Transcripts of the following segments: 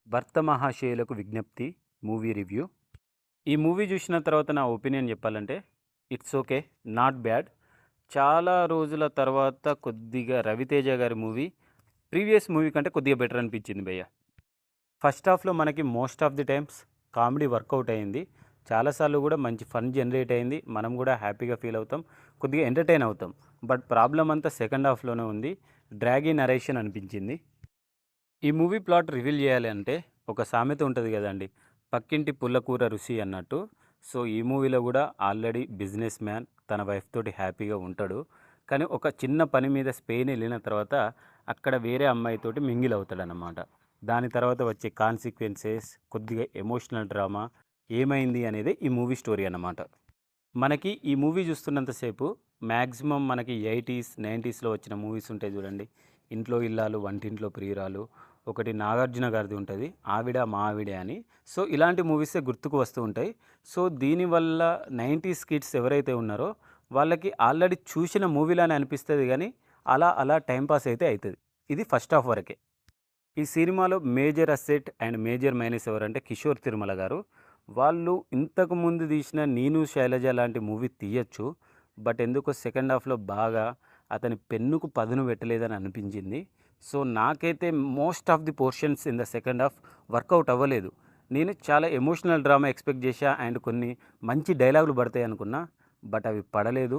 భర్త మహాశయులకు విజ్ఞప్తి movie review. ఈ మూవీ చూసిన తర్వాత నా ఒపీనియన్ చెప్పాలంటే ఇట్స్ ఓకే. Not bad. చాలా రోజుల తర్వాత కొద్దిగా 'రవితేజ' గారి మూవీ ప్రీవియస్ మూవీ కంటే కొద్దిగా బెటర్ అనిపించింది భయ్య. ఫస్ట్ హాఫ్‌లో మనకి most of the times comedy work out అయింది. చాలా సార్లు కూడా మంచి ఫన్ జనరేట్ అయింది. మనం కూడా హ్యాపీగా ఫీల్ అవుతాం. కొద్దిగా ఎంటర్‌టైన్ అవుతాం. బట్ ప్రాబ్లమ్ అంతా సెకండ్ హాఫ్‌లోనే ఉంది. డ్రాగీ నరేషన్ అనిపించింది. ఈ మూవీ ప్లాట్ రివీల్ చేయాలి అంటే ఒక సామెత ఉంటుంది కదండి, పక్కింటి పుల్లకూర రుచి అన్నట్టు. సో ఈ మూవీలో కూడా ఆల్రెడీ బిజినెస్ మ్యాన్ తన వైఫ్ తోటి హ్యాపీగా ఉంటాడు. కానీ ఒక చిన్న పని మీద స్పెయిన్ వెళ్ళిన తర్వాత అక్కడ వేరే అమ్మాయితోటి మింగిల్ అవుతాడనమాట. దాని తర్వాత వచ్చే కాన్సిక్వెన్సెస్, కొద్దిగా ఎమోషనల్ డ్రామా ఏమైంది అనేది ఈ మూవీ స్టోరీ అన్నమాట. మనకి ఈ మూవీ చూస్తున్నంతసేపు మ్యాక్సిమం మనకి 80s, 90స్‌లో వచ్చిన మూవీస్ ఉంటాయి చూడండి. ఇంట్లో ఇల్లాలు, వంటింట్లో ప్రియురాలు, ఒకటి నాగార్జున గారిది ఉంటుంది 'ఆవిడ మా ఆవిడే' అని. సో ఇలాంటి మూవీసే గుర్తుకు వస్తూ ఉంటాయి. సో దీనివల్ల 90s కిడ్స్ ఎవరైతే ఉన్నారో వాళ్ళకి ఆల్రెడీ చూసిన మూవీలానే అనిపిస్తది గానీ, అలా అలా టైమ్ పాస్ అయితే అయితది. ఇది ఫస్ట్ హాఫ్ వరకే. ఈ సినిమాలో major asset and major minus ఎవరంటే కిషోర్ తిరుమల గారు. వాళ్ళు ఇంతకు ముందు తీసిన 'నేను శైలజ' లాంటి మూవీ తీయొచ్చు. బట్ ఎందుకో సెకండ్ హాఫ్‌లో బాగా అతని పెన్నుకు పదును పెట్టలేదని అనిపించింది. సో నాకైతే most of the portions in the second half work out అవ్వలేదు. నేను చాలా ఎమోషనల్ డ్రామా ఎక్స్‌పెక్ట్ చేశా అండ్ కొన్ని మంచి డైలాగులు పడతాయి అనుకున్నా. బట్ అవి పడలేదు.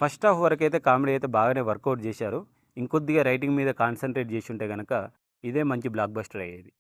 ఫస్ట్ హాఫ్ వరకైతే కామెడీ అయితే బాగానే వర్కౌట్ చేశారు. ఇంకొద్దిగా రైటింగ్ మీద కాన్సంట్రేట్ చేసుంటే గనక ఇదే మంచి బ్లాక్ బస్టర్ అయ్యేది.